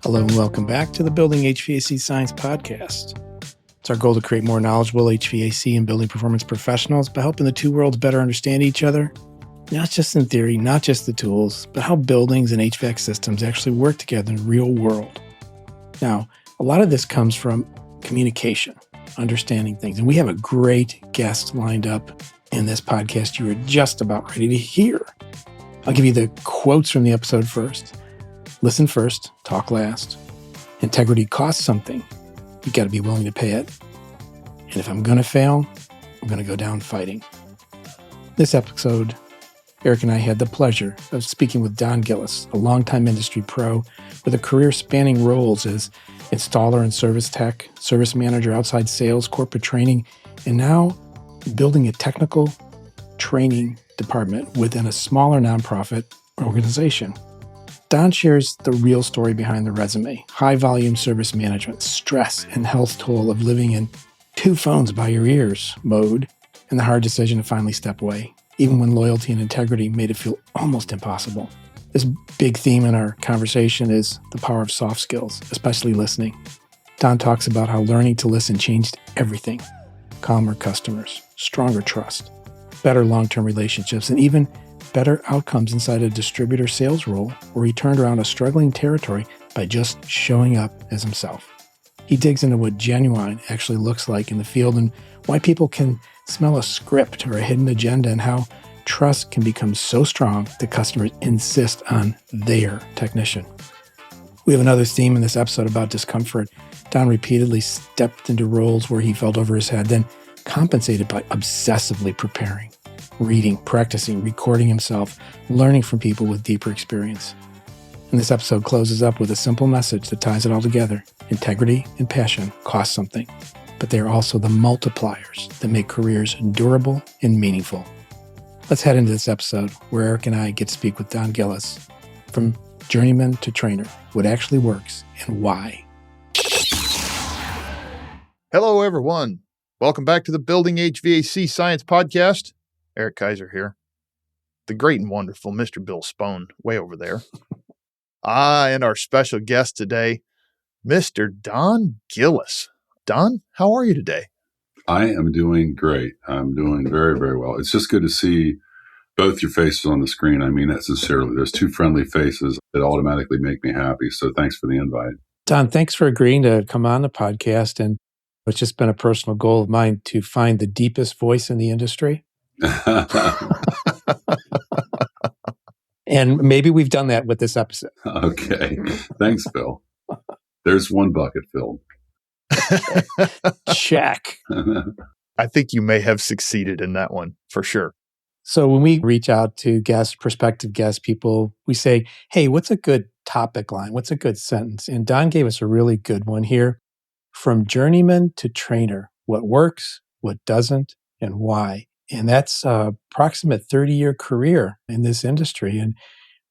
Hello and welcome back to the Building HVAC Science Podcast. It's our goal to create more knowledgeable HVAC and building performance professionals by helping the two worlds better understand each other, not just in theory, not just the tools, but how buildings and HVAC systems actually work together in the real world. Now, a lot of this comes from communication, understanding things, and we have a great guest lined up in this podcast you are just about ready to hear. I'll give you the quotes from the episode first. Listen first, talk last. Integrity costs something. You got to be willing to pay it. And if I'm going to fail, I'm going to go down fighting. This episode, Eric and I had the pleasure of speaking with Don Gillis, a longtime industry pro with a career spanning roles as installer and service tech, service manager, outside sales, corporate training, and now building a technical training department within a smaller nonprofit organization. Don shares the real story behind the resume, high-volume service management, stress and health toll of living in two phones by your ears mode, and the hard decision to finally step away, even when loyalty and integrity made it feel almost impossible. This big theme in our conversation is the power of soft skills, especially listening. Don talks about how learning to listen changed everything. Calmer customers, stronger trust, better long-term relationships, and even better outcomes inside a distributor sales role where he turned around a struggling territory by just showing up as himself. He digs into what genuine actually looks like in the field and why people can smell a script or a hidden agenda and how trust can become so strong that customers insist on their technician. We have another theme in this episode about discomfort. Don repeatedly stepped into roles where he felt over his head, then compensated by obsessively preparing, reading, practicing, recording himself, learning from people with deeper experience. And this episode closes up with a simple message that ties it all together. Integrity and passion cost something, but they are also the multipliers that make careers durable and meaningful. Let's head into this episode where Eric and I get to speak with Don Gillis, from journeyman to trainer, what actually works and why. Hello, everyone. Welcome back to the Building HVAC Science Podcast. Eric Kaiser here. The great and wonderful Mr. Bill Spohn, way over there. And our special guest today, Mr. Don Gillis. Don, how are you today? I am doing great. I'm doing very, very well. It's just good to see both your faces on the screen. I mean that sincerely. There's two friendly faces that automatically make me happy. So thanks for the invite. Don, thanks for agreeing to come on the podcast. And it's just been a personal goal of mine to find the deepest voice in the industry. And maybe we've done that with this episode. Okay. Thanks, Bill. There's one bucket filled. Check. I think you may have succeeded in that one for sure. So when we reach out to guests, prospective guests, people, we say, hey, what's a good topic line? What's a good sentence? And Don gave us a really good one here. From journeyman to trainer, what works, what doesn't, and why. And that's an approximate 30-year career in this industry. And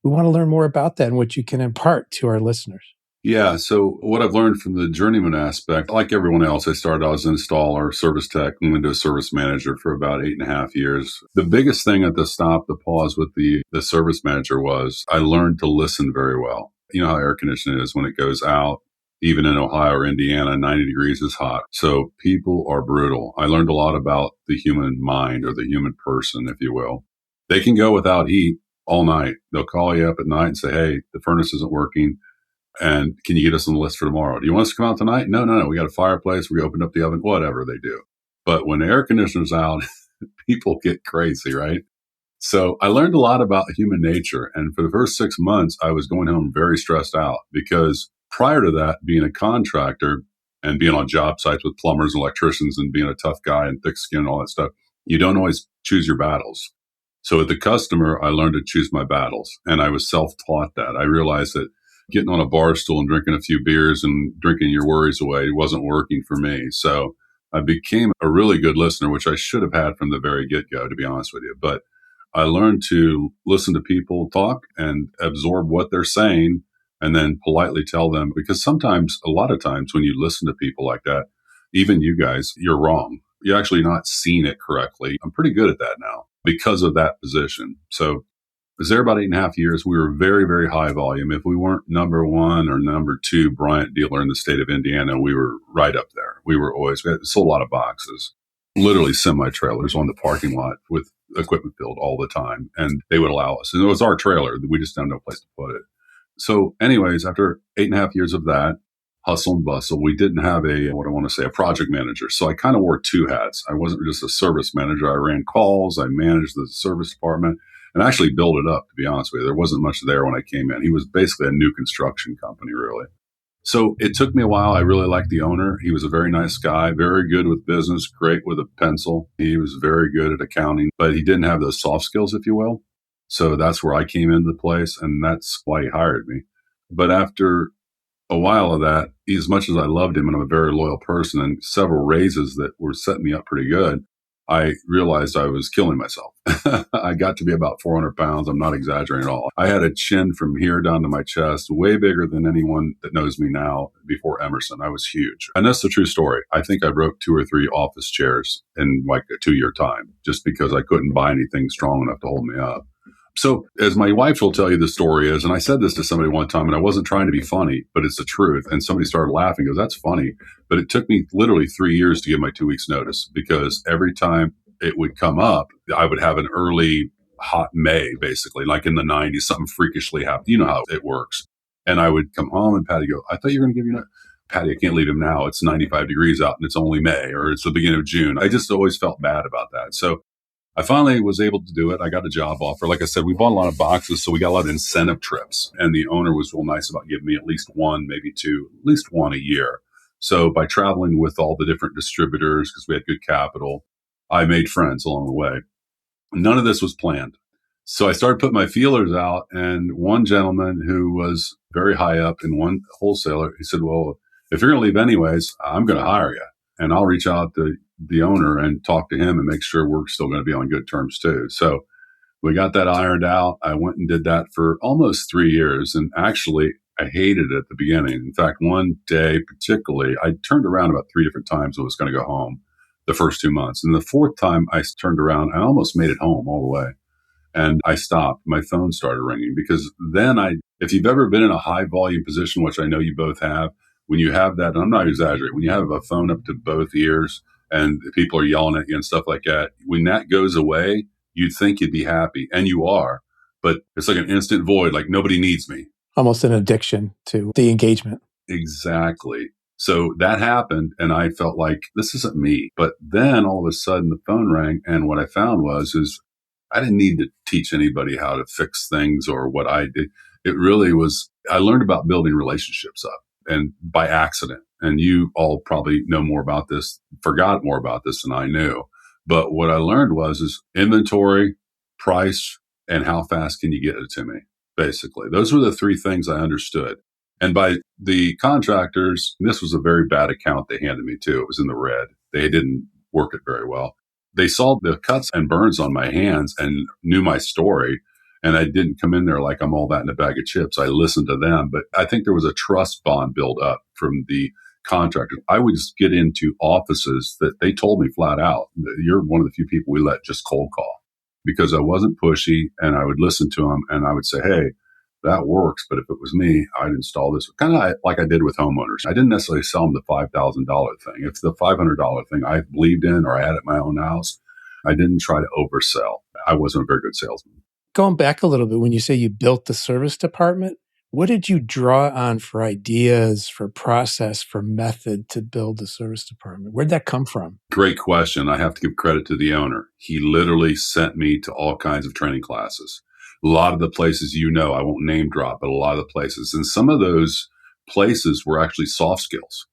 we want to learn more about that and what you can impart to our listeners. Yeah. So what I've learned from the journeyman aspect, like everyone else, I started out as an installer, service tech, and went to a service manager for about 8.5 years. The biggest thing at the stop, the pause with the service manager was I learned to listen very well. You know how air conditioning is when it goes out. Even in Ohio or Indiana, 90 degrees is hot. So people are brutal. I learned a lot about the human mind or the human person, if you will. They can go without heat all night. They'll call you up at night and say, hey, the furnace isn't working. And can you get us on the list for tomorrow? Do you want us to come out tonight? No. We got a fireplace. We opened up the oven, whatever they do. But when the air conditioner's out, people get crazy, right? So I learned a lot about human nature. And for the first 6 months, I was going home very stressed out because prior to that, being a contractor and being on job sites with plumbers and electricians and being a tough guy and thick skin and all that stuff, you don't always choose your battles. So with the customer, I learned to choose my battles. And I was self-taught that. I realized that getting on a bar stool and drinking a few beers and drinking your worries away wasn't working for me. So I became a really good listener, which I should have had from the very get-go, to be honest with you. But I learned to listen to people talk and absorb what they're saying and then politely tell them, because sometimes, a lot of times when you listen to people like that, even you guys, you're wrong. You're actually not seeing it correctly. I'm pretty good at that now because of that position. So was there about 8.5 years. We were very, very high volume. If we weren't number one or number two Bryant dealer in the state of Indiana, we were right up there. We sold a lot of boxes, literally semi-trailers on the parking lot with equipment filled all the time. And they would allow us. And it was our trailer. We just didn't have no place to put it. So anyways, after 8.5 years of that, hustle and bustle, we didn't have a project manager. So I kind of wore two hats. I wasn't just a service manager. I ran calls. I managed the service department and actually built it up, to be honest with you. There wasn't much there when I came in. He was basically a new construction company, really. So it took me a while. I really liked the owner. He was a very nice guy, very good with business, great with a pencil. He was very good at accounting, but he didn't have those soft skills, if you will. So that's where I came into the place, and that's why he hired me. But after a while of that, as much as I loved him and I'm a very loyal person and several raises that were setting me up pretty good, I realized I was killing myself. I got to be about 400 pounds. I'm not exaggerating at all. I had a chin from here down to my chest, way bigger than anyone that knows me now before Emerson. I was huge. And that's the true story. I think I broke 2 or 3 office chairs in like a 2-year time just because I couldn't buy anything strong enough to hold me up. So as my wife will tell you the story is, and I said this to somebody one time and I wasn't trying to be funny, but it's the truth. And somebody started laughing, goes, that's funny. But it took me literally 3 years to give my 2 weeks notice because every time it would come up, I would have an early hot May, basically, like in the 90s, something freakishly happened. You know how it works. And I would come home and Patty go, I thought you were going to give you Patty, I can't leave him now. It's 95 degrees out and it's only May or it's the beginning of June. I just always felt bad about that. So I finally was able to do it. I got a job offer. Like I said, we bought a lot of boxes, so we got a lot of incentive trips. And the owner was real nice about giving me at least one, maybe two, at least one a year. So by traveling with all the different distributors, because we had good capital, I made friends along the way. None of this was planned. So I started putting my feelers out. And one gentleman who was very high up in one wholesaler, he said, well, if you're going to leave anyways, I'm going to hire you. And I'll reach out to the owner and talk to him and make sure we're still going to be on good terms too. So we got that ironed out. I went and did that for almost 3 years. And actually, I hated it at the beginning. In fact, one day particularly, I turned around about 3 different times and was going to go home the first 2 months. And the fourth time I turned around, I almost made it home all the way. And I stopped. My phone started ringing because then if you've ever been in a high volume position, which I know you both have, when you have that, and I'm not exaggerating, when you have a phone up to both ears and people are yelling at you and stuff like that, when that goes away, you'd think you'd be happy, and you are. But it's like an instant void, like nobody needs me. Almost an addiction to the engagement. Exactly. So that happened, and I felt like this isn't me. But then all of a sudden the phone rang, and what I found is I didn't need to teach anybody how to fix things or what I did. It really was, I learned about building relationships up. And by accident, and you all probably know more about this, forgot more about this than I knew. But what I learned is inventory, price, and how fast can you get it to me, basically. Those were the 3 things I understood. And by the contractors, this was a very bad account they handed me too. It was in the red. They didn't work it very well. They saw the cuts and burns on my hands and knew my story. And I didn't come in there like I'm all that in a bag of chips. I listened to them. But I think there was a trust bond built up from the contractor. I would just get into offices that they told me flat out, you're one of the few people we let just cold call, because I wasn't pushy, and I would listen to them and I would say, hey, that works. But if it was me, I'd install this kind of like I did with homeowners. I didn't necessarily sell them the $5,000 thing. If the $500 thing I believed in or I had at my own house, I didn't try to oversell. I wasn't a very good salesman. Going back a little bit, when you say you built the service department, what did you draw on for ideas, for process, for method to build the service department? Where'd that come from? Great question. I have to give credit to the owner. He literally sent me to all kinds of training classes. A lot of the places, I won't name drop, but a lot of the places. And some of those places were actually soft skills.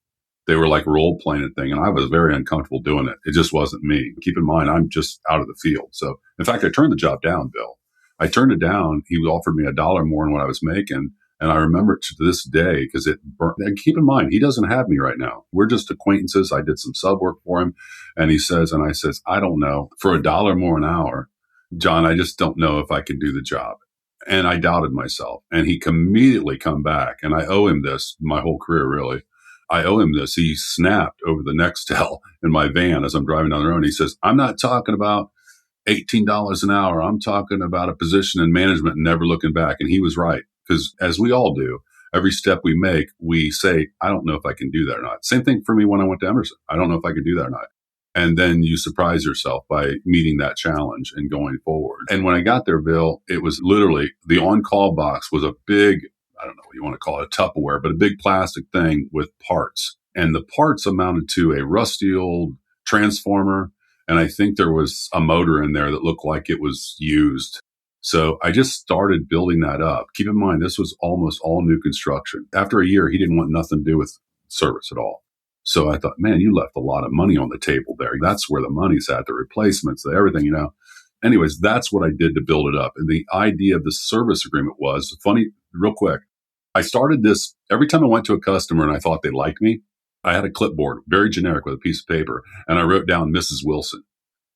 They were like role playing a thing. And I was very uncomfortable doing it. It just wasn't me. Keep in mind, I'm just out of the field. So in fact, I turned the job down, Bill. I turned it down. He offered me $1 more than what I was making. And I remember it to this day because it burnt. And keep in mind, he doesn't have me right now. We're just acquaintances. I did some sub work for him. And I says, I don't know, for $1 more an hour, John, I just don't know if I can do the job. And I doubted myself. And he immediately come back. And I owe him this my whole career, really. I owe him this. He snapped over the Nextel in my van as I'm driving down the road. And he says, I'm not talking about $18 an hour. I'm talking about a position in management and never looking back. And he was right. Because as we all do, every step we make, we say, I don't know if I can do that or not. Same thing for me when I went to Emerson. I don't know if I can do that or not. And then you surprise yourself by meeting that challenge and going forward. And when I got there, Bill, it was literally the on-call box was a big, I don't know what you want to call it, a Tupperware, but a big plastic thing with parts. And the parts amounted to a rusty old transformer. And I think there was a motor in there that looked like it was used. So I just started building that up. Keep in mind, this was almost all new construction. After a year, he didn't want nothing to do with service at all. So I thought, man, you left a lot of money on the table there. That's where the money's at, the replacements, the everything, you know. Anyways, that's what I did to build it up. And the idea of the service agreement was funny, real quick. I started this every time I went to a customer and I thought they liked me. I had a clipboard, very generic with a piece of paper, and I wrote down Mrs. Wilson.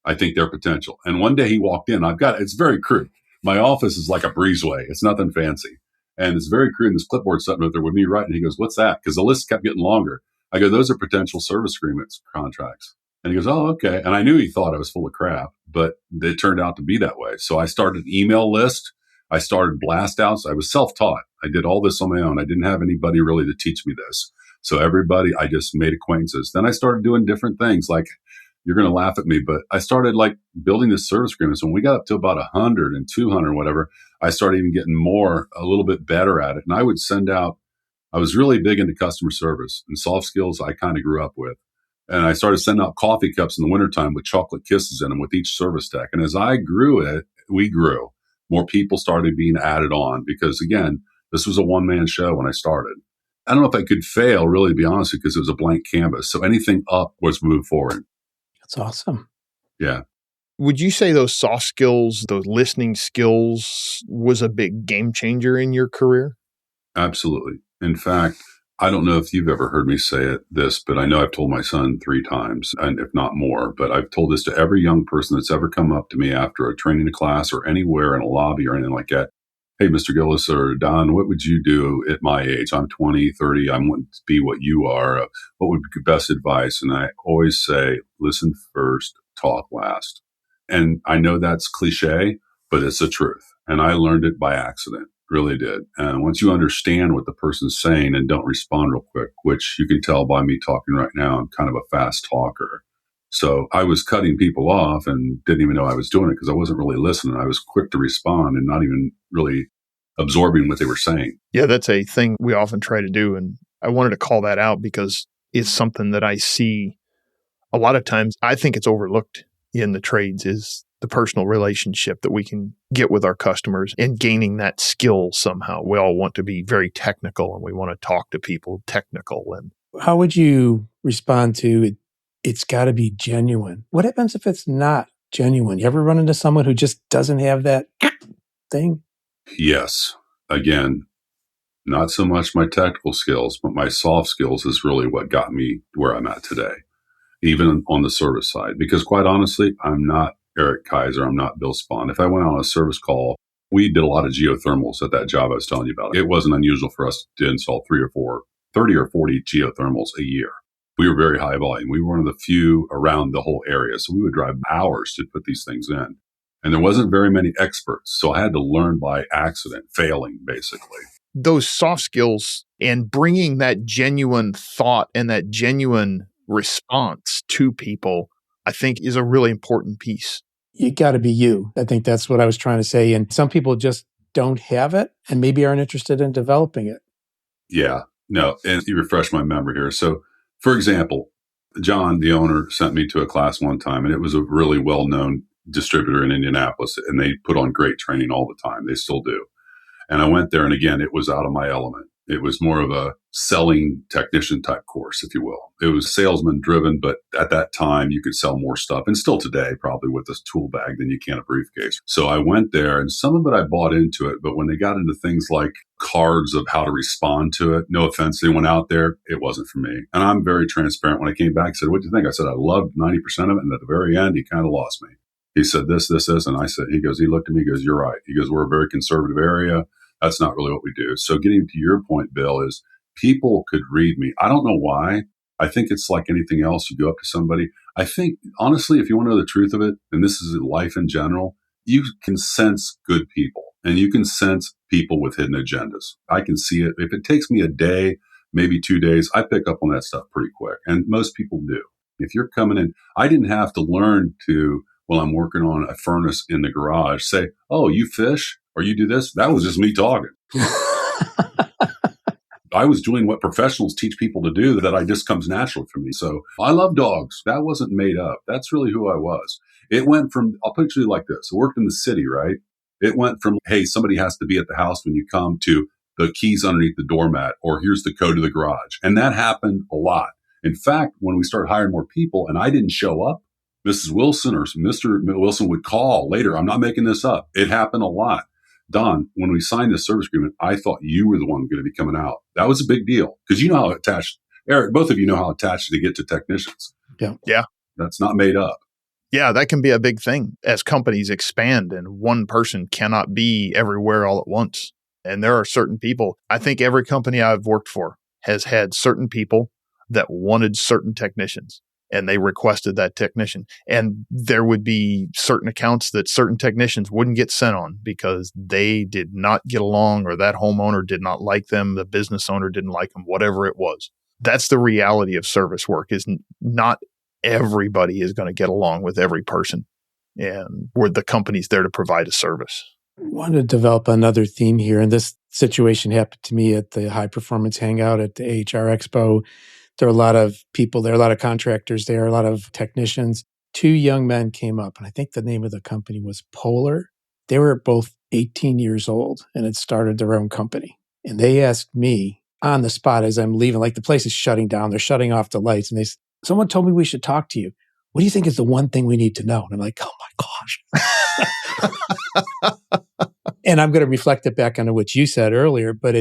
I think their potential. And one day he walked in. It's very crude. My office is like a breezeway. It's nothing fancy. And it's very crude. And this clipboard sitting there with me writing. He goes, what's that? Because the list kept getting longer. I go, those are potential service agreements, contracts. And he goes, oh, okay. And I knew he thought I was full of crap, but it turned out to be that way. So I started an email list. I started blast outs. I was self-taught. I did all this on my own. I didn't have anybody really to teach me this. So I just made acquaintances. Then I started doing different things. Like, you're going to laugh at me, but I started like building this service agreement. So when we got up to about 100 and 200, whatever, I started even getting a little bit better at it. And I would send out, I was really big into customer service and soft skills I kind of grew up with. And I started sending out coffee cups in the wintertime with chocolate kisses in them with each service tech. And as we grew. More people started being added on because, again, this was a one-man show when I started. I don't know if I could fail, really, to be honest, because it was a blank canvas. So anything up was moved forward. That's awesome. Yeah. Would you say those soft skills, those listening skills was a big game changer in your career? Absolutely. In fact, I don't know if you've ever heard me say this, but I know I've told my son 3 times, and if not more, but I've told this to every young person that's ever come up to me after a training class or anywhere in a lobby or anything like that. Hey, Mr. Gillis or Don, what would you do at my age? I'm 20, 30. I want to be what you are. What would be your best advice? And I always say, listen first, talk last. And I know that's cliche, but it's the truth. And I learned it by accident, really did. And once you understand what the person's saying and don't respond real quick, which you can tell by me talking right now, I'm kind of a fast talker. So I was cutting people off and didn't even know I was doing it because I wasn't really listening. I was quick to respond and not even really absorbing what they were saying. Yeah, that's a thing we often try to do. And I wanted to call that out because it's something that I see a lot of times. I think it's overlooked in the trades is the personal relationship that we can get with our customers and gaining that skill somehow. We all want to be very technical and we want to talk to people technical. And how would you respond to it? It's got to be genuine. What happens if it's not genuine? You ever run into someone who just doesn't have that thing? Yes. Again, not so much my technical skills, but my soft skills is really what got me where I'm at today, even on the service side. Because quite honestly, I'm not Eric Kaiser. I'm not Bill Spahn. If I went on a service call, we did a lot of geothermals at that job I was telling you about. It wasn't unusual for us to install 30 or 40 geothermals a year. We were very high volume. We were one of the few around the whole area. So we would drive hours to put these things in. And there wasn't very many experts. So I had to learn by accident, failing, basically. Those soft skills and bringing that genuine thought and that genuine response to people, I think is a really important piece. You got to be you. I think that's what I was trying to say. And some people just don't have it and maybe aren't interested in developing it. Yeah. No. And you refresh my memory here. So, for example, John, the owner, sent me to a class one time, and it was a really well-known distributor in Indianapolis, and they put on great training all the time. They still do. And I went there, and again, it was out of my element. It was more of a selling technician type course, if you will. It was salesman driven, but at that time you could sell more stuff. And still today, probably with this tool bag than you can a briefcase. So I went there and some of it I bought into it. But when they got into things like cards of how to respond to it, no offense to anyone out there, it wasn't for me. And I'm very transparent. When I came back, I said, what do you think? I said, I loved 90% of it. And at the very end, he kind of lost me. He said, this. And I said, he looked at me, he goes, you're right. He goes, we're a very conservative area. That's not really what we do. So getting to your point, Bill, is people could read me. I don't know why. I think it's like anything else. You go up to somebody. I think, honestly, if you want to know the truth of it, and this is life in general, you can sense good people and you can sense people with hidden agendas. I can see it. If it takes me a day, maybe 2 days, I pick up on that stuff pretty quick. And most people do. If you're coming in, I didn't have to learn to, while I'm working on a furnace in the garage, say, oh, you fish or you do this. That was just me talking. I was doing what professionals teach people to do that I just comes natural for me. So I love dogs. That wasn't made up. That's really who I was. It went from, I'll put it to you like this. I worked in the city, right? It went from, hey, somebody has to be at the house when you come, to the keys underneath the doormat, or here's the code to the garage. And that happened a lot. In fact, when we started hiring more people and I didn't show up, Mrs. Wilson or Mr. Wilson would call later. I'm not making this up. It happened a lot. Don, when we signed this service agreement, I thought you were the one going to be coming out. That was a big deal because you know how attached, Eric, both of you know how attached they get to technicians. Yeah. That's not made up. Yeah, that can be a big thing as companies expand and one person cannot be everywhere all at once. And there are certain people, I think every company I've worked for has had certain people that wanted certain technicians and they requested that technician. And there would be certain accounts that certain technicians wouldn't get sent on because they did not get along or that homeowner did not like them, the business owner didn't like them, whatever it was. That's the reality of service work, is not everybody is going to get along with every person. And where the company's there to provide a service. I want to develop another theme here. And this situation happened to me at the High Performance Hangout at the AHR Expo. There are a lot of people there, a lot of contractors there, a lot of technicians. 2 young men came up, and I think the name of the company was Polar. They were both 18 years old and had started their own company. And they asked me on the spot as I'm leaving, like the place is shutting down, they're shutting off the lights. And someone told me we should talk to you. What do you think is the one thing we need to know? And I'm like, oh my gosh. And I'm going to reflect it back on what you said earlier, but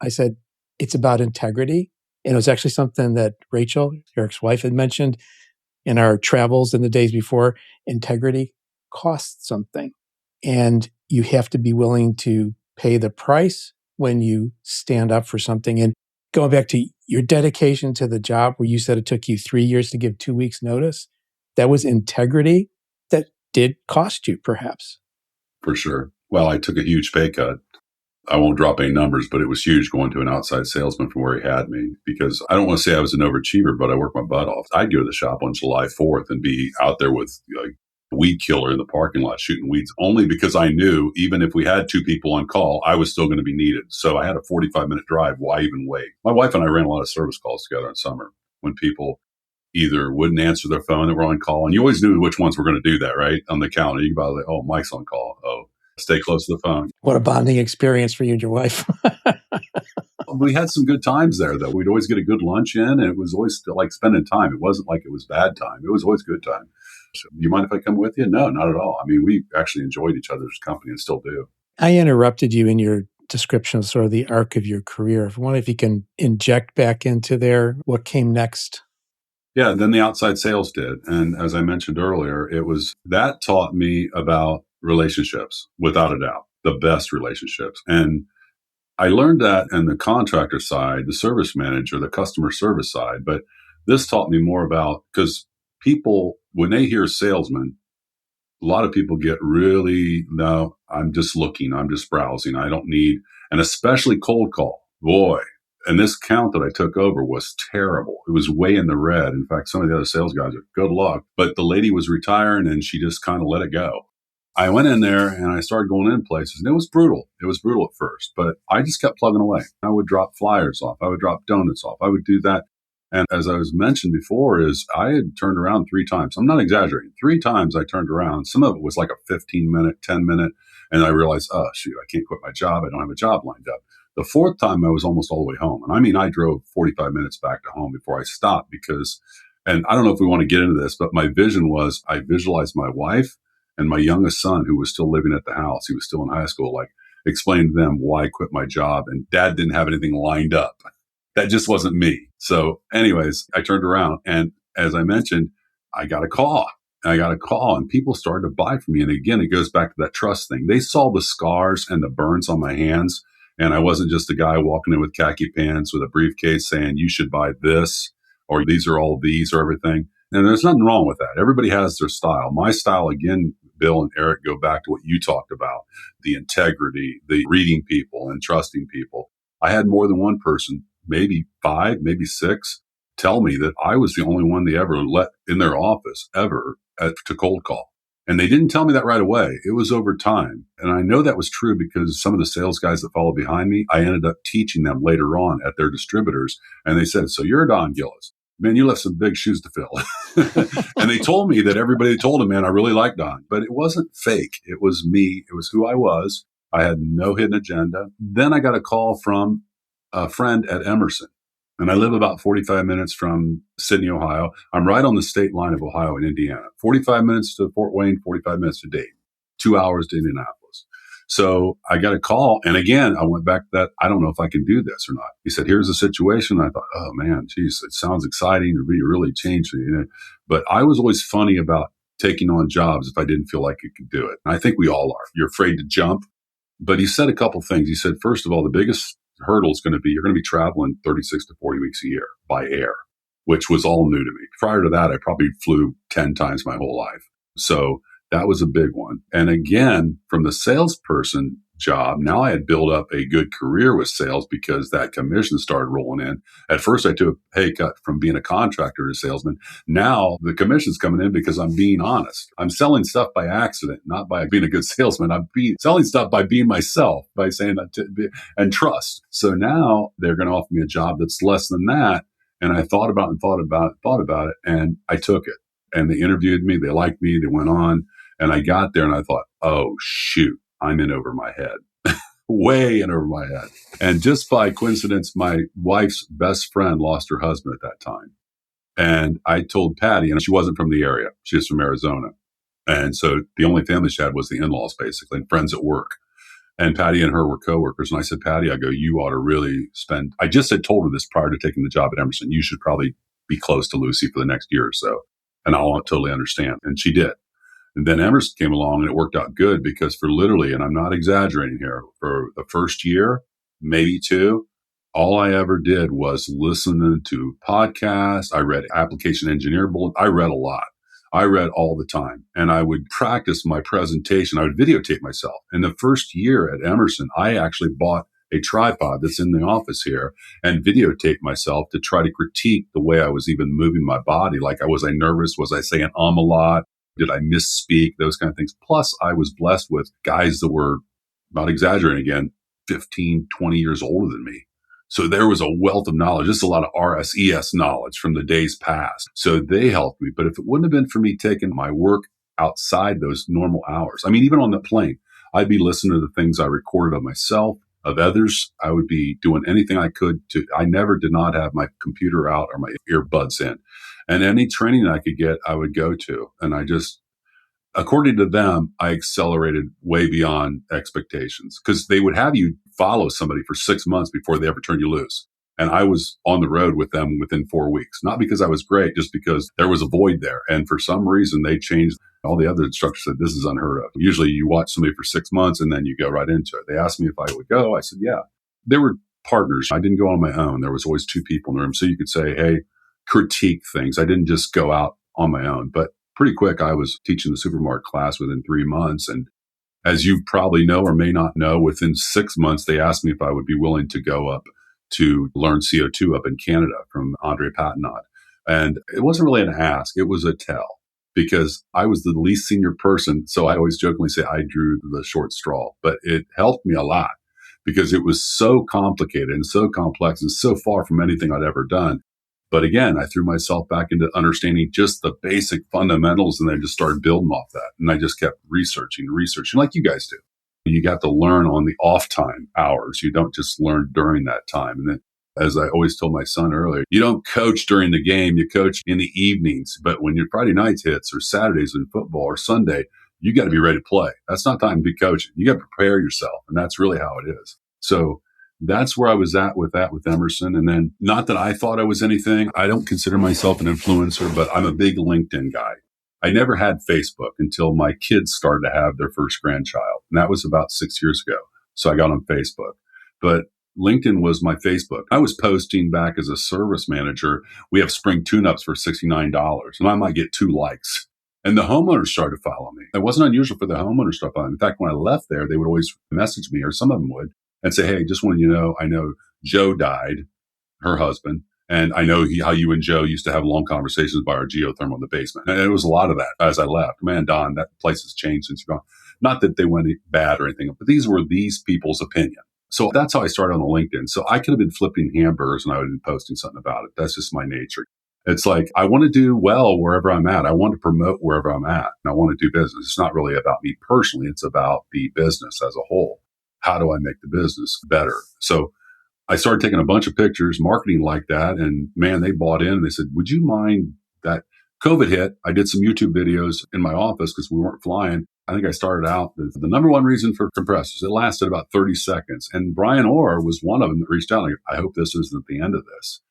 I said, it's about integrity. And it was actually something that Rachel, Eric's wife, had mentioned in our travels in the days before. Integrity costs something. And you have to be willing to pay the price when you stand up for something. And going back to your dedication to the job, where you said it took you 3 years to give 2 weeks notice, that was integrity that did cost you, perhaps. For sure. Well, I took a huge pay cut. I won't drop any numbers, but it was huge going to an outside salesman from where he had me, because I don't want to say I was an overachiever, but I worked my butt off. I'd go to the shop on July 4th and be out there with a weed killer in the parking lot shooting weeds, only because I knew even if we had 2 people on call, I was still going to be needed. So I had a 45-minute drive. Why even wait? My wife and I ran a lot of service calls together in summer when people either wouldn't answer their phone that were on call. And you always knew which ones were going to do that, right? On the calendar. You could probably like, oh, Mike's on call. Oh, stay close to the phone. What a bonding experience for you and your wife. We had some good times there, though. We'd always get a good lunch in, and it was always like spending time. It wasn't like it was bad time. It was always good time. So, you mind if I come with you? No, not at all. I mean, we actually enjoyed each other's company and still do. I interrupted you in your description of sort of the arc of your career. I wonder if you can inject back into there what came next. Yeah, then the outside sales did. And as I mentioned earlier, that taught me about relationships, without a doubt, the best relationships. And I learned that in the contractor side, the service manager, the customer service side. But this taught me more about, because people, when they hear salesman, a lot of people get really, no, I'm just looking, I'm just browsing, I don't need, and especially cold call. Boy. And this count that I took over was terrible. It was way in the red. In fact, some of the other sales guys are good luck. But the lady was retiring and she just kind of let it go. I went in there and I started going in places, and it was brutal. It was brutal at first, but I just kept plugging away. I would drop flyers off. I would drop donuts off. I would do that. And as I was mentioned before, is I had turned around 3 times. I'm not exaggerating. 3 times I turned around. Some of it was like a 15-minute, 10-minute. And I realized, oh, shoot, I can't quit my job. I don't have a job lined up. The 4th time I was almost all the way home. And I mean, I drove 45 minutes back to home before I stopped because, and I don't know if we want to get into this, but my vision was I visualized my wife and my youngest son, who was still living at the house. He was still in high school, like explained to them why I quit my job, and Dad didn't have anything lined up. That just wasn't me. So anyways, I turned around, and as I mentioned, I got a call. And people started to buy from me. And again, it goes back to that trust thing. They saw the scars and the burns on my hands. And I wasn't just a guy walking in with khaki pants with a briefcase saying, you should buy this, or these are all these or everything. And there's nothing wrong with that. Everybody has their style. My style, again, Bill and Eric, go back to what you talked about, the integrity, the reading people and trusting people. I had more than one person, maybe 5, maybe 6, tell me that I was the only one they ever let in their office ever to cold call. And they didn't tell me that right away. It was over time. And I know that was true because some of the sales guys that followed behind me, I ended up teaching them later on at their distributors. And they said, so you're Don Gillis. Man, you left some big shoes to fill. And they told me that everybody told him, man, I really like Don. But it wasn't fake. It was me. It was who I was. I had no hidden agenda. Then I got a call from a friend at Emerson. And I live about 45 minutes from Sydney, Ohio. I'm right on the state line of Ohio and Indiana. 45 minutes to Fort Wayne, 45 minutes to Dayton, 2 hours to Indianapolis. So I got a call. And again, I went back to that. I don't know if I can do this or not. He said, here's the situation. I thought, oh man, geez, it sounds exciting. It really changed me. You know? But I was always funny about taking on jobs if I didn't feel like I could do it. And I think we all are. You're afraid to jump. But he said a couple things. He said, first of all, the biggest hurdle is going to be, you're going to be traveling 36 to 40 weeks a year by air, which was all new to me. Prior to that, I probably flew 10 times my whole life. So that was a big one. And again, from the salesperson job, now I had built up a good career with sales because that commission started rolling in. At first, I took a pay cut from being a contractor to salesman. Now the commission's coming in because I'm being honest. I'm selling stuff by accident, not by being a good salesman. I'm selling stuff by being myself, by saying that and trust. So now they're going to offer me a job that's less than that. And I thought about it, and I took it. And they interviewed me. They liked me. They went on. And I got there and I thought, oh, shoot, I'm in over my head, way in over my head. And just by coincidence, my wife's best friend lost her husband at that time. And I told Patty, and she wasn't from the area. She was from Arizona. And so the only family she had was the in-laws, basically, and friends at work. And Patty and her were coworkers. And I said, Patty, I go, you ought to really I just had told her this prior to taking the job at Emerson. You should probably be close to Lucy for the next year or so. And I'll totally understand. And she did. And then Emerson came along and it worked out good because for literally, and I'm not exaggerating here, for the first year, maybe 2, all I ever did was listen to podcasts. I read application engineer bulletins. I read a lot. I read all the time. And I would practice my presentation. I would videotape myself. In the first year at Emerson, I actually bought a tripod that's in the office here and videotaped myself to try to critique the way I was even moving my body. Like, was I nervous? Was I saying a lot? Did I misspeak? Those kind of things. Plus, I was blessed with guys that were, not exaggerating again, 15, 20 years older than me. So there was a wealth of knowledge, just a lot of RSES knowledge from the days past. So they helped me. But if it wouldn't have been for me taking my work outside those normal hours, I mean, even on the plane, I'd be listening to the things I recorded of myself, of others. I would be doing anything I could I never did not have my computer out or my earbuds in. And any training I could get, I would go to. And I just, according to them, I accelerated way beyond expectations because they would have you follow somebody for 6 months before they ever turn you loose. And I was on the road with them within 4 weeks, not because I was great, just because there was a void there. And for some reason, they changed. All the other instructors said, this is unheard of. Usually you watch somebody for 6 months and then you go right into it. They asked me if I would go. I said, yeah. They were partners. I didn't go on my own. There was always 2 people in the room. So you could say, hey, critique things. I didn't just go out on my own. But pretty quick, I was teaching the supermarket class within 3 months. And as you probably know or may not know, within 6 months, they asked me if I would be willing to go up to learn CO2 up in Canada from Andre Patinot. And it wasn't really an ask. It was a tell because I was the least senior person. So I always jokingly say I drew the short straw, but it helped me a lot because it was so complicated and so complex and so far from anything I'd ever done. But again, I threw myself back into understanding just the basic fundamentals and then just started building off that. And I just kept researching like you guys do. You got to learn on the off time hours. You don't just learn during that time. And then, as I always told my son earlier, you don't coach during the game. You coach in the evenings. But when your Friday nights hits or Saturdays in football or Sunday, you got to be ready to play. That's not time to be coaching. You got to prepare yourself. And that's really how it is. So that's where I was at with Emerson. And then not that I thought I was anything. I don't consider myself an influencer, but I'm a big LinkedIn guy. I never had Facebook until my kids started to have their first grandchild. And that was about 6 years ago. So I got on Facebook. But LinkedIn was my Facebook. I was posting back as a service manager. We have spring tune-ups for $69, and I might get 2 likes. And the homeowners started following me. It wasn't unusual for the homeowners to follow me. In fact, when I left there, they would always message me, or some of them would, and say, hey, just wanted you to know, I know Joe died, her husband, and I know how you and Joe used to have long conversations by our geothermal in the basement. And it was a lot of that as I left. Man, Don, that place has changed since you're gone. Not that they went bad or anything, but these were these people's opinion. So that's how I started on the LinkedIn. So I could have been flipping hamburgers and I would have been posting something about it. That's just my nature. It's like, I want to do well wherever I'm at. I want to promote wherever I'm at. And I want to do business. It's not really about me personally. It's about the business as a whole. How do I make the business better? So I started taking a bunch of pictures, marketing like that. And man, they bought in and they said, would you mind that COVID hit? I did some YouTube videos in my office because we weren't flying. I think I started out with the number one reason for compressors. It lasted about 30 seconds. And Brian Orr was one of them that reached out. Like, I hope this isn't the end of this.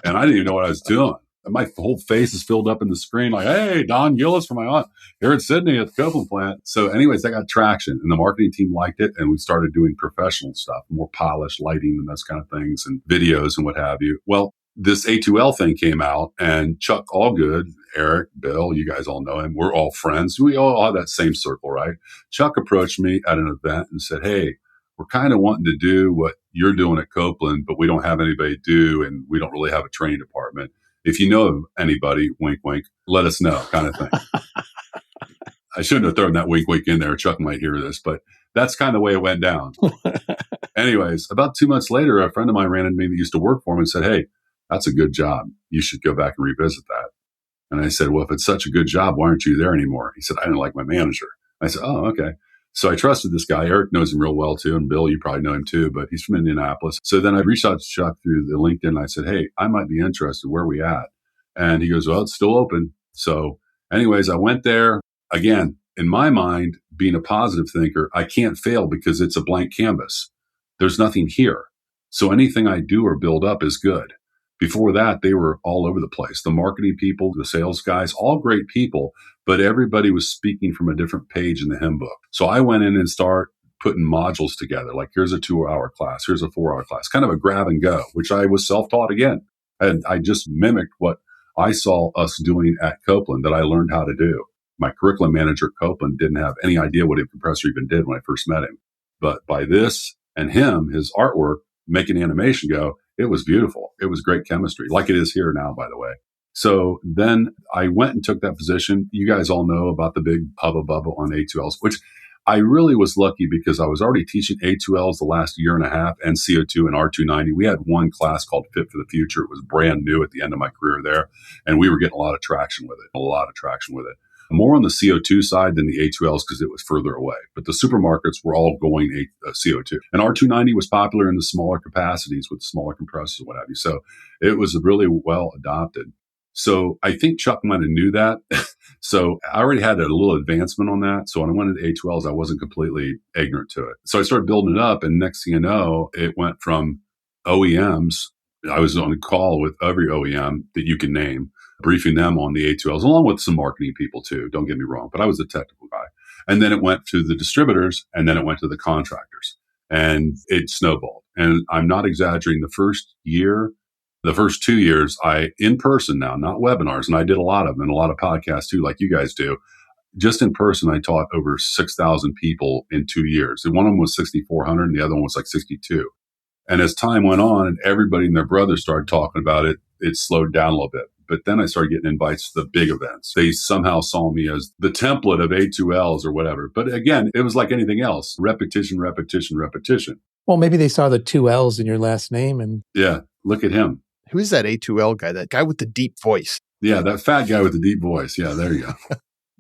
And I didn't even know what I was doing. And my whole face is filled up in the screen like, hey, Don Gillis from my aunt here in Sydney at the Copeland plant. So anyways, that got traction and the marketing team liked it. And we started doing professional stuff, more polished lighting and those kind of things and videos and what have you. Well, this A2L thing came out and Chuck Allgood, Eric, Bill, you guys all know him. We're all friends. We all have that same circle, right? Chuck approached me at an event and said, hey, we're kind of wanting to do what you're doing at Copeland, but we don't have anybody to do, and we don't really have a training department. If you know of anybody, wink, wink, let us know, kind of thing. I shouldn't have thrown that wink, wink in there. Chuck might hear this, but that's kind of the way it went down. Anyways, about 2 months later, a friend of mine ran into me that used to work for him and said, hey, that's a good job. You should go back and revisit that. And I said, well, if it's such a good job, why aren't you there anymore? He said, I didn't like my manager. I said, oh, okay. So I trusted this guy. Eric knows him real well too. And Bill, you probably know him too, but he's from Indianapolis. So then I reached out to Chuck through the LinkedIn. And I said, hey, I might be interested. Where are we at? And he goes, well, it's still open. So anyways, I went there. Again, in my mind, being a positive thinker, I can't fail because it's a blank canvas. There's nothing here. So anything I do or build up is good. Before that, they were all over the place. The marketing people, the sales guys, all great people, but everybody was speaking from a different page in the hymn book. So I went in and started putting modules together. Like, here's a 2-hour class. Here's a 4-hour class, kind of a grab and go, which I was self-taught again. And I just mimicked what I saw us doing at Copeland that I learned how to do. My curriculum manager at Copeland didn't have any idea what a compressor even did when I first met him. But by this and him, his artwork, making animation go, it was beautiful. It was great chemistry, like it is here now, by the way. So then I went and took that position. You guys all know about the big hubba bubba on A2Ls, which I really was lucky because I was already teaching A2Ls the last year and a half and CO2 and R290. We had one class called Fit for the Future. It was brand new at the end of my career there. And we were getting a lot of traction with it. More on the CO2 side than the A2Ls because it was further away. But the supermarkets were all going CO2. And R290 was popular in the smaller capacities with smaller compressors and what have you. So it was really well adopted. So I think Chuck might have knew that. So I already had a little advancement on that. So when I went into A2Ls, I wasn't completely ignorant to it. So I started building it up. And next thing you know, it went from OEMs. I was on a call with every OEM that you can name, briefing them on the A2Ls, along with some marketing people too. Don't get me wrong, but I was a technical guy. And then it went to the distributors and then it went to the contractors and it snowballed. And I'm not exaggerating. The first 2 years, I, in person now, not webinars, and I did a lot of them and a lot of podcasts too, like you guys do. Just in person, I taught over 6,000 people in 2 years. And one of them was 6,400 and the other one was like 62. And as time went on and everybody and their brothers started talking about it, it slowed down a little bit. But then I started getting invites to the big events. They somehow saw me as the template of A2Ls or whatever. But again, it was like anything else. Repetition, repetition, repetition. Well, maybe they saw the 2 L's in your last name and... Yeah, look at him. Who is that A2L guy? That guy with the deep voice? Yeah, that fat guy with the deep voice. Yeah, there you go.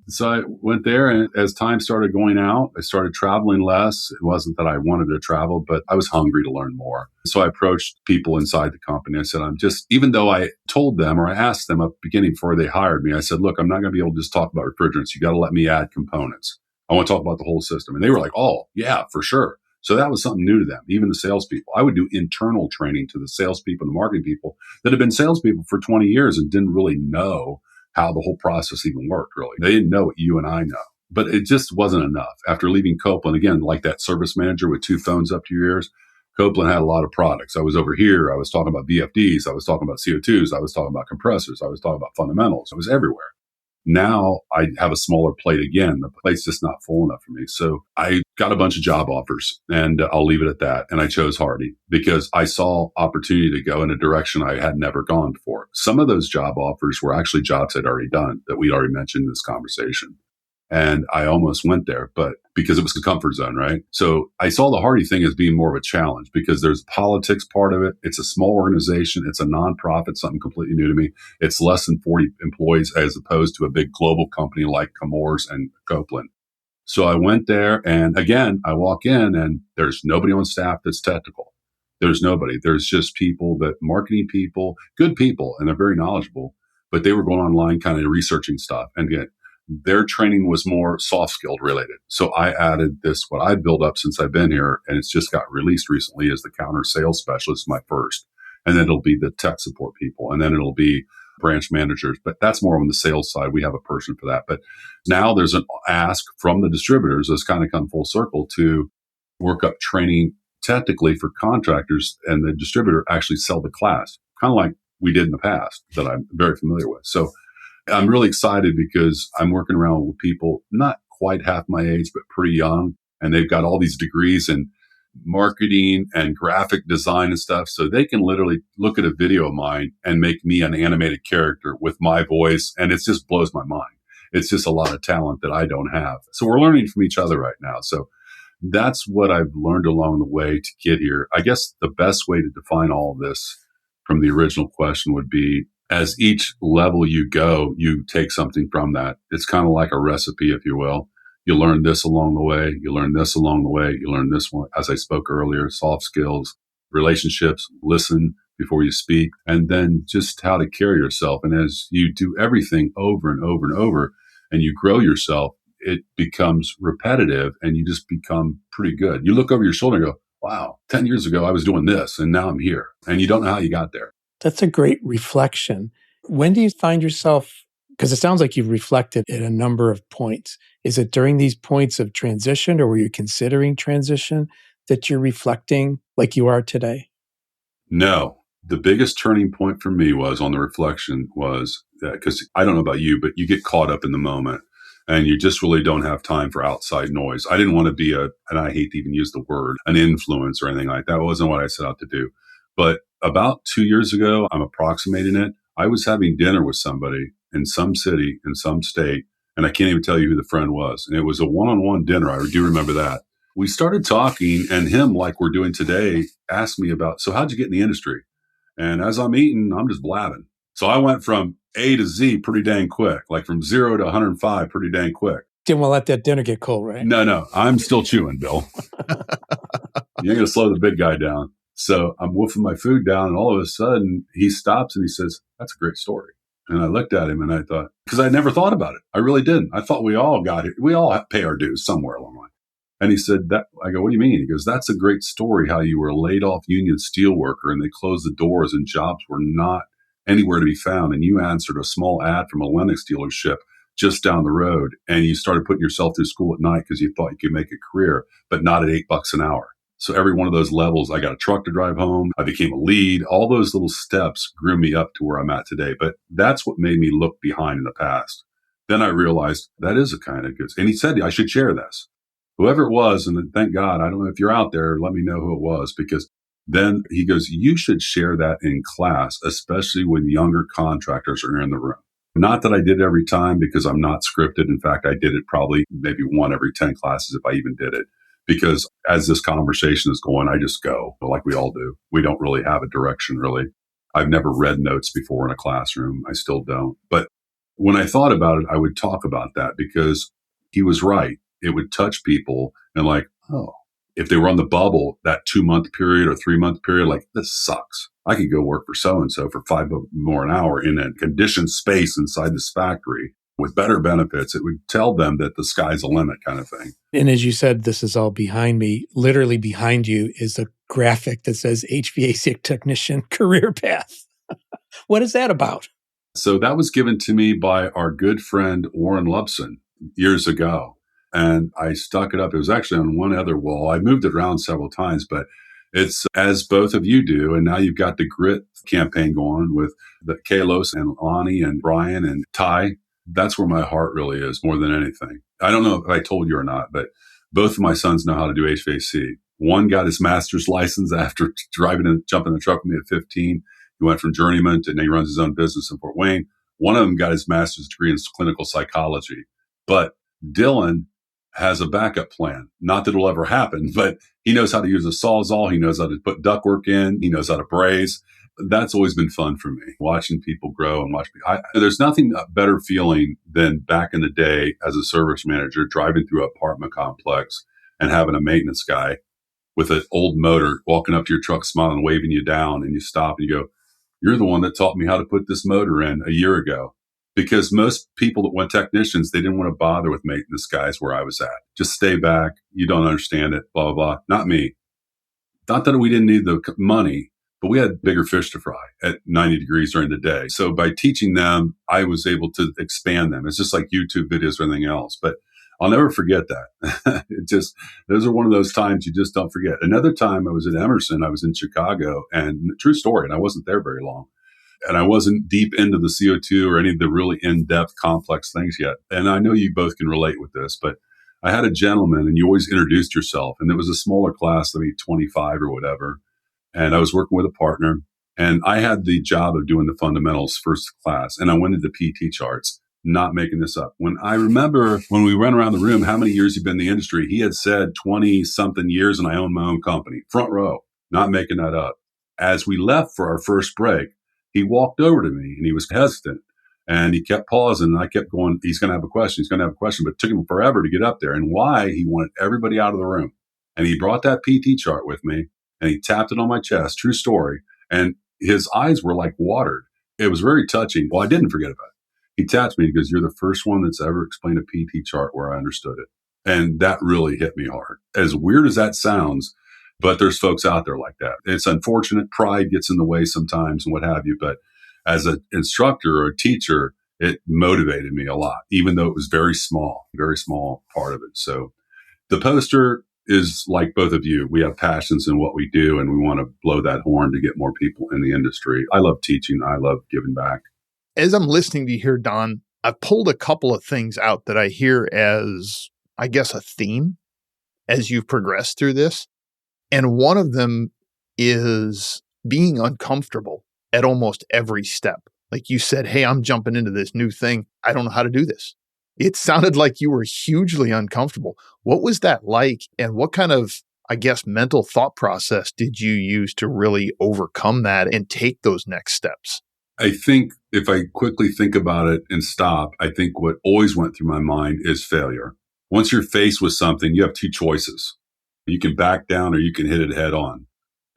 So I went there, and as time started going out, I started traveling less. It wasn't that I wanted to travel, but I was hungry to learn more. So I approached people inside the company. I said, even though I told them or I asked them at the beginning before they hired me, I said, look, I'm not going to be able to just talk about refrigerants. You got to let me add components. I want to talk about the whole system. And they were like, oh, yeah, for sure. So that was something new to them, even the salespeople. I would do internal training to the salespeople and the marketing people that had been salespeople for 20 years and didn't really know how the whole process even worked, really. They didn't know what you and I know. But it just wasn't enough. After leaving Copeland, again, like that service manager with two phones up to your ears, Copeland had a lot of products. I was over here. I was talking about VFDs. I was talking about CO2s. I was talking about compressors. I was talking about fundamentals. I was everywhere. Now I have a smaller plate again. The plate's just not full enough for me. So I got a bunch of job offers, and I'll leave it at that. And I chose Hardy because I saw opportunity to go in a direction I had never gone before. Some of those job offers were actually jobs I'd already done that we'd already mentioned in this conversation. And I almost went there, but because it was the comfort zone, right? So I saw the Hardy thing as being more of a challenge because there's politics part of it. It's a small organization. It's a nonprofit, something completely new to me. It's less than 40 employees as opposed to a big global company like Chemours and Copeland. So I went there, and again, I walk in and there's nobody on staff that's technical. There's nobody. There's just people marketing people, good people, and they're very knowledgeable, but they were going online kind of researching stuff. And again, their training was more soft skilled related. So I added this, what I built up since I've been here, and it's just got released recently as the counter sales specialist, my first. And then it'll be the tech support people. And then it'll be branch managers. But that's more on the sales side. We have a person for that. But now there's an ask from the distributors that's kind of come full circle to work up training technically for contractors, and the distributor actually sell the class, kind of like we did in the past that I'm very familiar with. So I'm really excited because I'm working around with people not quite half my age, but pretty young. And they've got all these degrees in marketing and graphic design and stuff. So they can literally look at a video of mine and make me an animated character with my voice. And it just blows my mind. It's just a lot of talent that I don't have. So we're learning from each other right now. So that's what I've learned along the way to get here. I guess the best way to define all of this from the original question would be, as each level you go, you take something from that. It's kind of like a recipe, if you will. You learn this along the way. You learn this along the way. You learn this one, as I spoke earlier, soft skills, relationships, listen before you speak, and then just how to carry yourself. And as you do everything over and over and over, and you grow yourself, it becomes repetitive and you just become pretty good. You look over your shoulder and go, wow, 10 years ago, I was doing this and now I'm here. And you don't know how you got there. That's a great reflection. When do you find yourself, because it sounds like you've reflected at a number of points. Is it during these points of transition, or were you considering transition, that you're reflecting like you are today? No. The biggest turning point for me was on the reflection was because I don't know about you, but you get caught up in the moment and you just really don't have time for outside noise. I didn't want to be and I hate to even use the word, an influence or anything like that. It wasn't what I set out to do. But about 2 years ago, I'm approximating it. I was having dinner with somebody in some city, in some state, and I can't even tell you who the friend was. And it was a one-on-one dinner. I do remember that. We started talking, and him, like we're doing today, asked me about, so how'd you get in the industry? And as I'm eating, I'm just blabbing. So I went from A to Z pretty dang quick, like from 0 to 105 pretty dang quick. Didn't want to let that dinner get cold, right? No, I'm still chewing, Bill. You ain't going to slow the big guy down. So I'm wolfing my food down, and all of a sudden he stops and he says, that's a great story. And I looked at him and I thought, because I never thought about it. I really didn't. I thought we all got it. We all pay our dues somewhere along the line. And he said that. I go, what do you mean? He goes, that's a great story, how you were a laid off union steel worker and they closed the doors and jobs were not anywhere to be found. And you answered a small ad from a Lennox dealership just down the road. And you started putting yourself through school at night because you thought you could make a career, but not at $8 an hour. So every one of those levels, I got a truck to drive home. I became a lead. All those little steps grew me up to where I'm at today. But that's what made me look behind in the past. Then I realized that is a kind of good. And he said, I should share this. Whoever it was, and thank God, I don't know if you're out there, let me know who it was, because then he goes, you should share that in class, especially when younger contractors are in the room. Not that I did it every time because I'm not scripted. In fact, I did it probably maybe one every 10 classes if I even did it. Because as this conversation is going, I just go like we all do. We don't really have a direction, really. I've never read notes before in a classroom. I still don't. But when I thought about it, I would talk about that because he was right. It would touch people and like, oh, if they were on the bubble, that 2-month period or 3-month period, like this sucks. I could go work for so-and-so for $5 more an hour in a conditioned space inside this factory with better benefits. It would tell them that the sky's the limit kind of thing. And as you said, this is all behind me. Literally behind you is a graphic that says HVAC technician career path. What is that about? So that was given to me by our good friend Warren Lubson years ago. and I stuck it up. It was actually on one other wall. I moved it around several times, but it's as both of you do. And now you've got the grit campaign going with the Kalos and Lonnie and Brian and Ty. That's where my heart really is more than anything. I don't know if I told you or not, but both of my sons know how to do HVAC. One got his master's license after jumping in the truck with me at 15. He went from Journeyman to now he runs his own business in Fort Wayne. One of them got his master's degree in clinical psychology. But Dylan has a backup plan. Not that it'll ever happen, but he knows how to use a Sawzall. He knows how to put ductwork in. He knows how to braze. That's always been fun for me, watching people grow and there's nothing better feeling than back in the day as a service manager driving through an apartment complex and having a maintenance guy with an old motor walking up to your truck, smiling, waving you down, and you stop and you go, "You're the one that taught me how to put this motor in a year ago." Because most people that went technicians, they didn't want to bother with maintenance guys where I was at. Just stay back. You don't understand it, blah, blah, blah. Not me. Not that we didn't need the money, but we had bigger fish to fry at 90 degrees during the day. So by teaching them, I was able to expand them. It's just like YouTube videos or anything else. But I'll never forget that. Those are one of those times you just don't forget. Another time I was at Emerson, I was in Chicago, and true story, and I wasn't there very long. And I wasn't deep into the CO2 or any of the really in-depth complex things yet. And I know you both can relate with this, but I had a gentleman, and you always introduced yourself, and it was a smaller class, maybe 25 or whatever. And I was working with a partner, and I had the job of doing the fundamentals first class. And I went into PT charts, not making this up. When I remember when we went around the room, how many years you've been in the industry, he had said 20 something years, and I own my own company, front row, not making that up. As we left for our first break, he walked over to me and he was hesitant and he kept pausing, and I kept going, he's going to have a question. But it took him forever to get up there. And why? He wanted everybody out of the room. And he brought that PT chart with me and he tapped it on my chest. True story. And his eyes were like watered. It was very touching. Well, I didn't forget about it. He tapped me because you're the first one that's ever explained a PT chart where I understood it. And that really hit me hard. As weird as that sounds, but there's folks out there like that. It's unfortunate. Pride gets in the way sometimes and what have you. But as an instructor or a teacher, it motivated me a lot, even though it was very small part of it. So the poster is like both of you. We have passions in what we do, and we want to blow that horn to get more people in the industry. I love teaching. I love giving back. As I'm listening to you here, Don, I've pulled a couple of things out that I hear as, I guess, a theme as you've progressed through this. And one of them is being uncomfortable at almost every step. Like you said, hey, I'm jumping into this new thing. I don't know how to do this. It sounded like you were hugely uncomfortable. What was that like? And what kind of, I guess, mental thought process did you use to really overcome that and take those next steps? I think if I quickly think about it and stop, I think what always went through my mind is failure. Once you're faced with something, you have two choices. You can back down or you can hit it head on.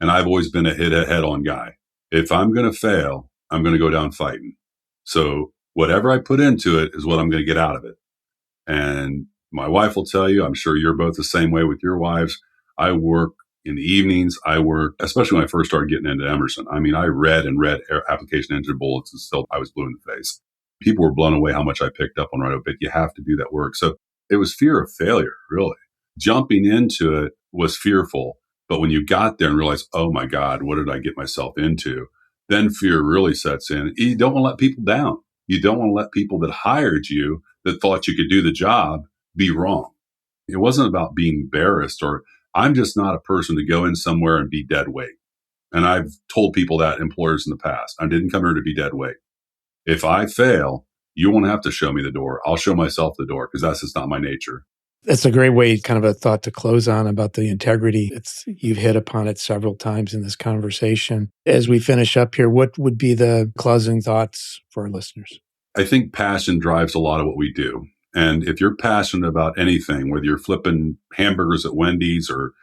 And I've always been a hit it head on guy. If I'm going to fail, I'm going to go down fighting. So whatever I put into it is what I'm going to get out of it. And my wife will tell you, I'm sure you're both the same way with your wives. I work in the evenings. I work, especially when I first started getting into Emerson. I mean, I read application engine bullets until I was blue in the face. People were blown away how much I picked up on right away, but you have to do that work. So it was fear of failure, really. Jumping into it was fearful. But when you got there and realized, oh my God, what did I get myself into? Then fear really sets in. You don't want to let people down. You don't want to let people that hired you, that thought you could do the job, be wrong. It wasn't about being embarrassed, or I'm just not a person to go in somewhere and be dead weight. And I've told people that, employers in the past, I didn't come here to be dead weight. If I fail, you won't have to show me the door. I'll show myself the door because that's just not my nature. That's a great way, kind of a thought to close on about the integrity. You've hit upon it several times in this conversation. As we finish up here, what would be the closing thoughts for our listeners? I think passion drives a lot of what we do. And if you're passionate about anything, whether you're flipping hamburgers at Wendy's or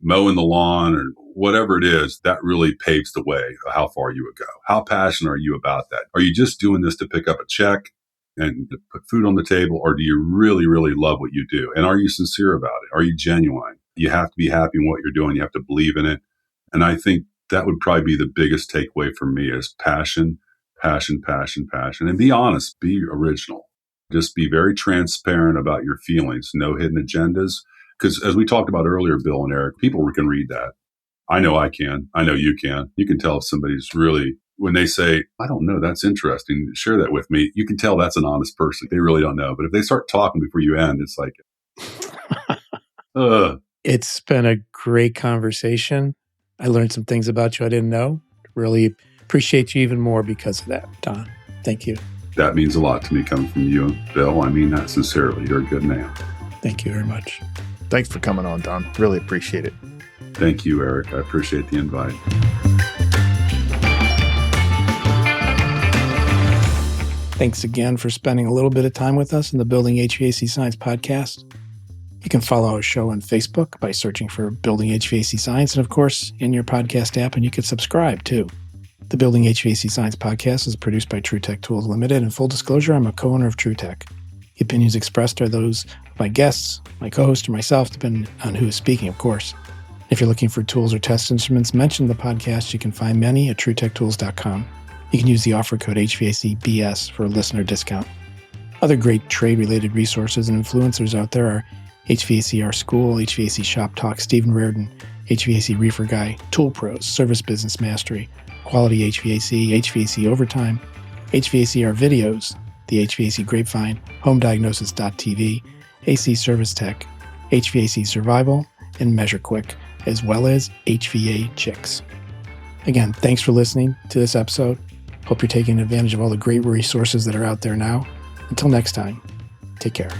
mowing the lawn or whatever it is, that really paves the way of how far you would go. How passionate are you about that? Are you just doing this to pick up a check and to put food on the table, or do you really, really love what you do? And are you sincere about it? Are you genuine? You have to be happy in what you're doing. You have to believe in it. And I think that would probably be the biggest takeaway for me is passion, passion, passion, passion. And be honest, be original. Just be very transparent about your feelings, no hidden agendas. Because as we talked about earlier, Bill and Eric, people can read that. I know I can. I know you can. You can tell if somebody's really, when they say, I don't know, that's interesting, share that with me. You can tell that's an honest person. They really don't know. But if they start talking before you end, it's like, It's been a great conversation. I learned some things about you I didn't know. Really appreciate you even more because of that, Don. Thank you. That means a lot to me coming from you, Bill. I mean that sincerely. You're a good man. Thank you very much. Thanks for coming on, Don. Really appreciate it. Thank you, Eric. I appreciate the invite. Thanks again for spending a little bit of time with us in the Building HVAC Science Podcast. You can follow our show on Facebook by searching for Building HVAC Science, and of course, in your podcast app, and you can subscribe too. The Building HVAC Science Podcast is produced by TruTech Tools Limited, and full disclosure, I'm a co-owner of TruTech. The opinions expressed are those of my guests, my co-host, or myself, depending on who is speaking, of course. If you're looking for tools or test instruments mentioned in the podcast, you can find many at TruTechTools.com. You can use the offer code HVACBS for a listener discount. Other great trade-related resources and influencers out there are HVAC Our School, HVAC Shop Talk, Stephen Reardon, HVAC Reefer Guy, Tool Pros, Service Business Mastery, Quality HVAC, HVAC Overtime, HVAC Our Videos, the HVAC Grapevine, HomeDiagnosis.tv, AC Service Tech, HVAC Survival, and MeasureQuick, as well as HVA Chicks. Again, thanks for listening to this episode. Hope you're taking advantage of all the great resources that are out there now. Until next time, take care.